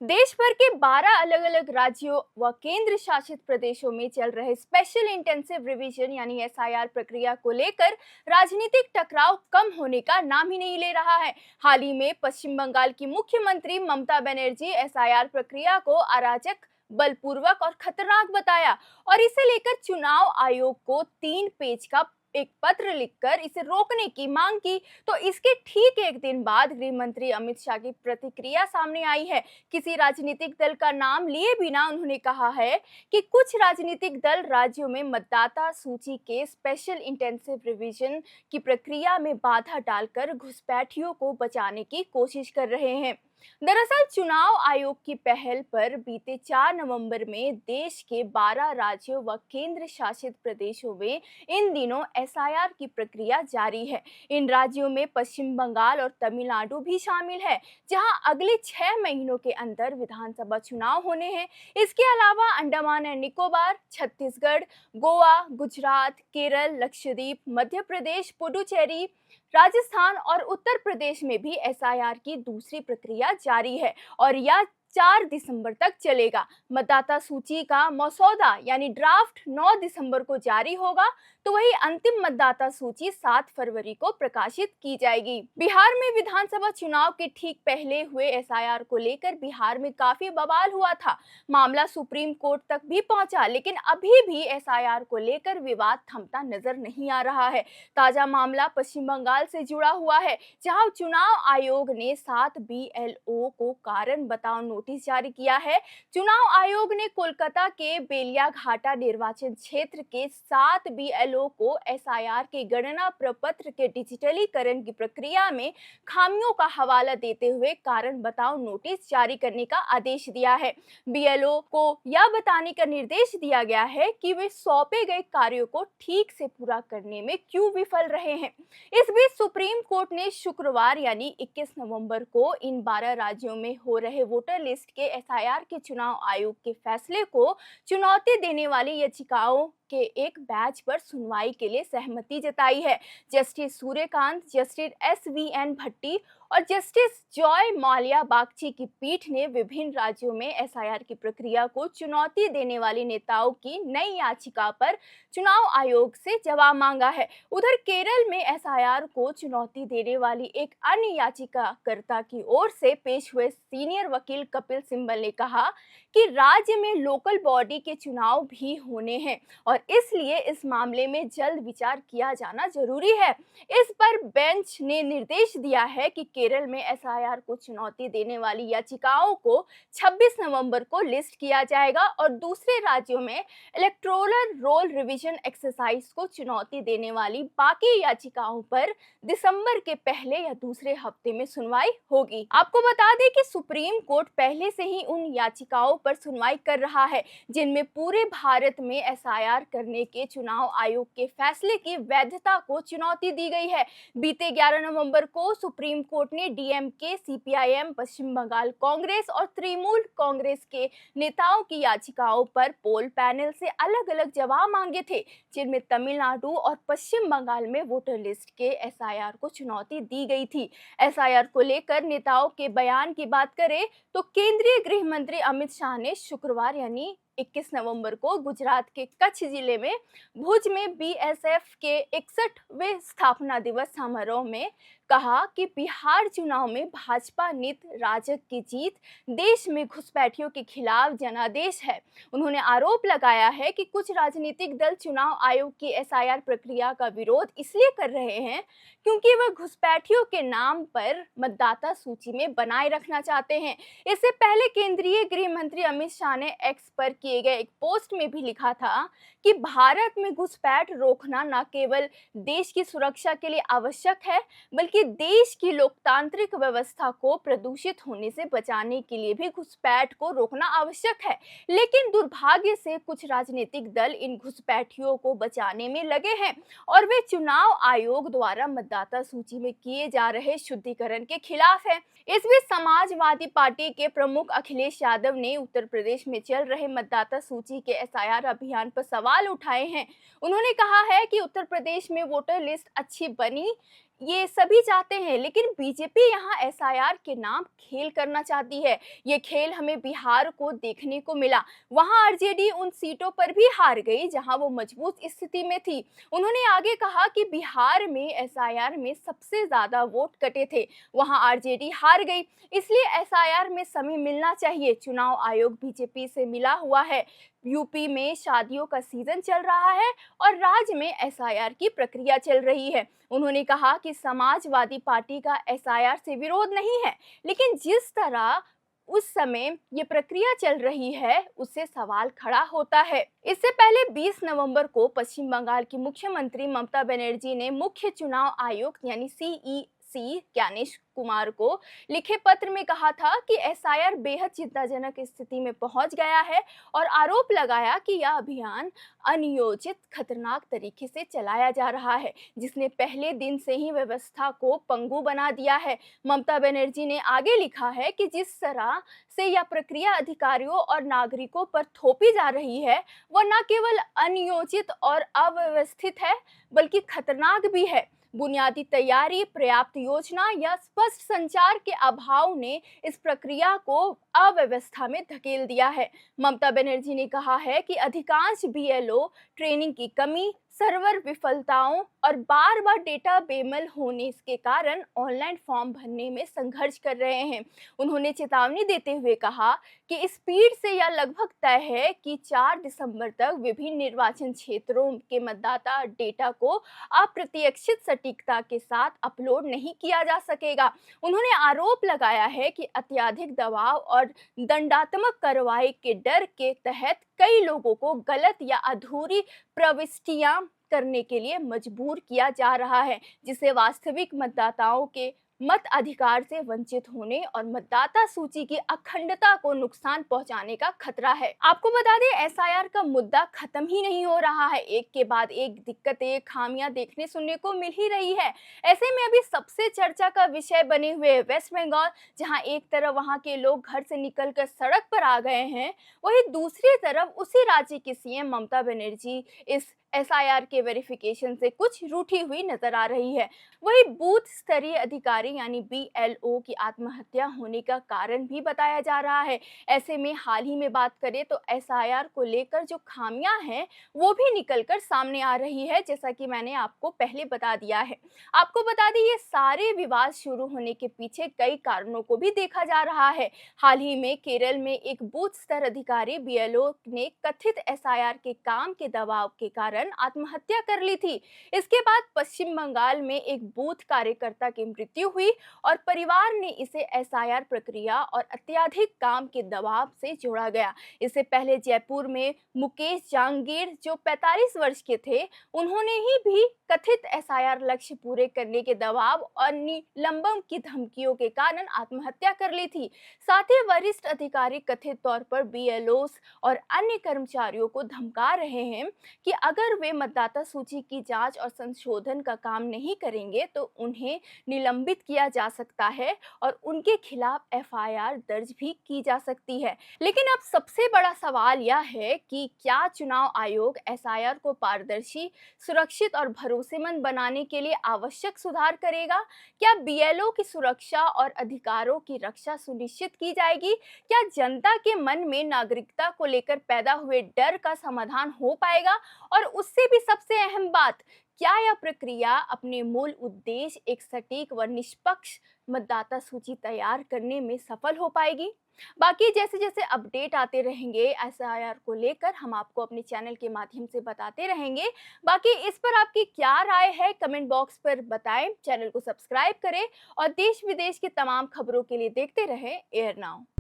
देश भर के 12 अलग-अलग राज्यों व केंद्र शासित प्रदेशों में चल रहे स्पेशल इंटेंसिव रिवीजन यानी एसआईआर प्रक्रिया को लेकर राजनीतिक टकराव कम होने का नाम ही नहीं ले रहा है। हाल ही में पश्चिम बंगाल की मुख्यमंत्री ममता बनर्जी एसआईआर प्रक्रिया को अराजक, बलपूर्वक और खतरनाक बताया और इसे लेकर चुनाव आयोग को 3 पेज का एक पत्र लिखकर इसे रोकने की मांग की। तो इसके ठीक एक दिन बाद गृह मंत्री अमित शाह की प्रतिक्रिया सामने आई है। किसी राजनीतिक दल का नाम लिए बिना उन्होंने कहा है कि कुछ राजनीतिक दल राज्यों में मतदाता सूची के स्पेशल इंटेंसिव रिवीजन की प्रक्रिया में बाधा डालकर घुसपैठियों को बचाने की कोशिश कर रहे हैं। दरअसल चुनाव आयोग की पहल पर बीते 4 नवंबर में देश के 12 राज्यों व केंद्र शासित प्रदेशों में इन दिनों एसआईआर की प्रक्रिया जारी है। इन राज्यों में पश्चिम बंगाल और तमिलनाडु भी शामिल है, जहां अगले 6 महीनों के अंदर विधानसभा चुनाव होने हैं। इसके अलावा अंडमान एंड निकोबार, छत्तीसगढ़, गोवा, गुजरात, केरल, लक्षद्वीप, मध्य प्रदेश, पुडुचेरी, राजस्थान और उत्तर प्रदेश में भी एसआईआर की दूसरी प्रक्रिया जारी है और यह 4 दिसंबर तक चलेगा। मतदाता सूची का मसौदा यानी ड्राफ्ट 9 दिसंबर को जारी होगा, तो वही अंतिम मतदाता सूची 7 फरवरी को प्रकाशित की जाएगी। बिहार में विधानसभा चुनाव के ठीक पहले हुए एसआईआर को लेकर बिहार में काफी बवाल हुआ था। मामला सुप्रीम कोर्ट तक भी पहुंचा, लेकिन अभी भी एसआईआर को लेकर विवाद थमता नजर नहीं आ रहा है। ताजा मामला पश्चिम बंगाल से जुड़ा हुआ है, जहां चुनाव आयोग ने 7 बीएलओ को कारण बताओ नोटिस जारी किया है। चुनाव आयोग ने कोलकाता के बेलियाघाटा निर्वाचन क्षेत्र के 7 बीएलओ को एसआईआर के गणना प्रपत्र के डिजिटलीकरण की प्रक्रिया में खामियों का हवाला देते हुए कारण बताओ नोटिस जारी करने का आदेश दिया है। बीएलओ को यह बताने का निर्देश दिया गया है कि वे सौंपे गए कार्यों को ठीक से पूरा करने में क्यों विफल रहे हैं। इस बीच सुप्रीम कोर्ट ने शुक्रवार यानी 21 नवंबर को इन 12 राज्यों में हो रहे वोटर लिस्ट के एसआईआर के चुनाव आयोग के फैसले को चुनौती देने वाली याचिकाओं के एक बैच पर सुनवाई के लिए सहमति जताई है। जस्टिस सूर्यकांत, जस्टिस एसवीएन भट्टी और जस्टिस जॉय माल्या बागची की पीठ ने विभिन्न राज्यों में एसआईआर की प्रक्रिया को चुनौती देने वाले नेताओं की नई याचिका पर चुनाव आयोग से जवाब मांगा है। उधर केरल में एसआईआर को चुनौती देने वाली एक अन्य याचिकाकर्ता की ओर से पेश हुए सीनियर वकील कपिल सिब्बल ने कहा कि राज्य में लोकल बॉडी के चुनाव भी होने हैं और इसलिए इस मामले में जल्द विचार किया जाना जरूरी है। इस पर बेंच ने निर्देश दिया है कि केरल में एसआईआर को चुनौती देने वाली याचिकाओं को 26 नवंबर को लिस्ट किया जाएगा और दूसरे राज्यों में इलेक्टोरल रोल रिवीजन एक्सरसाइज को चुनौती देने वाली बाकी याचिकाओं पर दिसंबर के पहले या दूसरे हफ्ते में सुनवाई होगी। आपको बता दें कि सुप्रीम कोर्ट पहले से ही उन याचिकाओं पर सुनवाई कर रहा है जिनमें पूरे भारत में एसआईआर करने के चुनाव आयोग के फैसले की वैधता को चुनौती दी गई है। बीते 11 नवंबर को सुप्रीम कोर्ट ने डीएमके, सीपीआईएम, पश्चिम बंगाल कांग्रेस और तृणमूल कांग्रेस के नेताओं की याचिकाओं पर पोल पैनल से अलग-अलग जवाब मांगे थे, जिनमें तमिलनाडु और पश्चिम बंगाल में वोटर लिस्ट के एसआईआर को चुनौती दी गई थी। एसआईआर को लेकर नेताओं के बयान की बात करें तो केंद्रीय गृह मंत्री अमित शाह ने शुक्रवार यानी 21 नवंबर को गुजरात के कच्छ जिले में भुज में बीएसएफ के 61वें स्थापना दिवस समारोह में कहा कि बिहार चुनाव में भाजपा नीत राजग की जीत देश में घुसपैठियों के खिलाफ जनादेश है। उन्होंने आरोप लगाया है कि कुछ राजनीतिक दल चुनाव आयोग की एसआईआर प्रक्रिया का विरोध इसलिए कर रहे हैं क्योंकि वह घुसपैठियों के नाम पर मतदाता सूची में बनाए रखना चाहते हैं। इससे पहले केंद्रीय गृह मंत्री अमित शाह ने एक्स पर किए गए एक पोस्ट में भी लिखा था कि भारत में घुसपैठ रोकना न केवल देश की सुरक्षा के लिए आवश्यक है, बल्कि देश की लोकतांत्रिक व्यवस्था को प्रदूषित होने से बचाने के लिए भी घुसपैठ को रोकना आवश्यक है। लेकिन दुर्भाग्य से कुछ राजनीतिक दल इन घुसपैठियों को बचाने में लगे हैं और वे चुनाव आयोग द्वारा मतदाता सूची में किए जा रहे शुद्धिकरण के खिलाफ है। इस बीच समाजवादी पार्टी के प्रमुख अखिलेश यादव ने उत्तर प्रदेश में चल रहे मतदाता सूची के एसआईआर अभियान पर सवाल उठाए हैं। उन्होंने कहा है कि उत्तर प्रदेश में वोटर लिस्ट अच्छी बनी ये सभी चाहते हैं, लेकिन बीजेपी यहाँ एसआईआर के नाम खेल करना चाहती है। ये खेल हमें बिहार को देखने को मिला। वहाँ आरजेडी उन सीटों पर भी हार गई जहाँ वो मजबूत स्थिति में थी। उन्होंने आगे कहा कि बिहार में एसआईआर में सबसे ज्यादा वोट कटे थे, वहाँ आरजेडी हार गई, इसलिए एसआईआर में समय मिलना चाहिए। चुनाव आयोग बीजेपी से मिला हुआ है। यूपी में शादियों का सीजन चल रहा है और राज्य में एसआईआर की प्रक्रिया चल रही है। उन्होंने कहा कि समाजवादी पार्टी का एसआईआर से विरोध नहीं है, लेकिन जिस तरह उस समय ये प्रक्रिया चल रही है उससे सवाल खड़ा होता है। इससे पहले 20 नवंबर को पश्चिम बंगाल की मुख्यमंत्री ममता बनर्जी ने मुख्य चुनाव आयुक्त यानी सीईसी ज्ञानेश कुमार को लिखे पत्र में कहा था कि एसआईआर बेहद चिंताजनक स्थिति में पहुंच गया है और आरोप लगाया कि यह अभियान अनियोजित, खतरनाक तरीके से चलाया जा रहा है, जिसने पहले दिन से ही व्यवस्था को पंगु बना दिया है। ममता बनर्जी ने आगे लिखा है कि जिस तरह से यह प्रक्रिया अधिकारियों और नागरिकों पर थोपी जा रही है, वह न केवल अनियोजित और अव्यवस्थित है, बल्कि खतरनाक भी है। बुनियादी तैयारी, पर्याप्त योजना या स्पष्ट संचार के अभाव ने इस प्रक्रिया को अव्यवस्था में धकेल दिया है। ममता बनर्जी ने कहा है कि अधिकांश बीएलओ ट्रेनिंग की कमी, सर्वर विफलताओं और बार बार डेटा बेमेल होने के कारण ऑनलाइन फॉर्म भरने में संघर्ष कर रहे हैं। उन्होंने चेतावनी देते हुए कहा कि स्पीड से यह लगभग तय है कि 4 दिसंबर तक विभिन्न निर्वाचन क्षेत्रों के मतदाता डेटा को अप्रत्याशित सटीकता के साथ अपलोड नहीं किया जा सकेगा। उन्होंने आरोप लगाया है कि अत्यधिक दबाव और दंडात्मक कार्रवाई के डर के तहत कई लोगों को गलत या अधूरी प्रविष्टियां करने के लिए मजबूर किया जा रहा है, जिससे वास्तविक मतदाताओं के मत अधिकार से वंचित होने और मतदाता सूची की अखंडता को नुकसान पहुंचाने का खतरा है। आपको बता दें, एसआईआर का मुद्दा खत्म ही नहीं हो रहा है। एक के बाद एक दिक्कतें, खामियां देखने सुनने को मिल ही रही है। ऐसे में अभी सबसे चर्चा का विषय बने हुए वेस्ट बंगाल, जहां एक तरफ वहां के लोग घर से निकलकर सड़क पर आ गए हैं, वहीं दूसरी तरफ उसी राज्य की सीएम ममता बनर्जी इस एसआईआर के वेरिफिकेशन से कुछ रूठी हुई नजर आ रही है। वही बूथ स्तरीय अधिकारी यानी बीएलओ की आत्महत्या होने का कारण भी बताया जा रहा है। ऐसे में हाल ही में बात करें तो एसआईआर को लेकर जो खामियां हैं वो भी निकलकर सामने आ रही है, जैसा कि मैंने आपको पहले बता दिया है। आपको बता दें, ये सारे विवाद शुरू होने के पीछे कई कारणों को भी देखा जा रहा है। हाल ही में केरल में एक बूथ स्तर अधिकारी बीएलओ ने कथित एसआईआर के काम के दबाव के कारण आत्महत्या कर ली थी। इसके बाद पश्चिम बंगाल में एक बूथ कार्यकर्ता की मृत्यु हुई और परिवार ने इसे एसआईआर प्रक्रिया और अत्यधिक काम के दबाव से जोड़ा गया। इससे पहले जयपुर में मुकेश जांगीर, जो 45 वर्ष के थे, उन्होंने ही भी कथित एसआईआर लक्ष्य पूरे करने के दबाव और निलंबन की धमकियों के कारण आत्महत्या कर ली थी। साथ ही वरिष्ठ अधिकारी कथित तौर पर बीएलओस और अन्य कर्मचारियों को धमका रहे हैं कि अगर वे मतदाता सूची की जांच और संशोधन का काम नहीं करेंगे तो उन्हें निलंबित किया जा सकता है और उनके खिलाफ एफआईआर दर्ज भी की जा सकती है। लेकिन अब सबसे बड़ा सवाल यह है कि क्या चुनाव आयोग एसआईआर को पारदर्शी, सुरक्षित और भरोसेमंद बनाने के लिए आवश्यक सुधार करेगा? क्या बीएलओ की सुरक्षा और अधिकारों की रक्षा सुनिश्चित की जाएगी? क्या जनता के मन में नागरिकता को लेकर पैदा हुए डर का समाधान हो पाएगा? और उससे भी सबसे अहम बात, क्या यह प्रक्रिया अपने मूल उद्देश्य, एक सटीक व निष्पक्ष मतदाता सूची तैयार करने में सफल हो पाएगी? बाकी जैसे जैसे अपडेट आते रहेंगे एसआईआर को लेकर, हम आपको अपने चैनल के माध्यम से बताते रहेंगे। बाकी इस पर आपकी क्या राय है, कमेंट बॉक्स पर बताएं। चैनल को सब्सक्राइब करें और देश विदेश की तमाम खबरों के लिए देखते रहें एयर नाउ।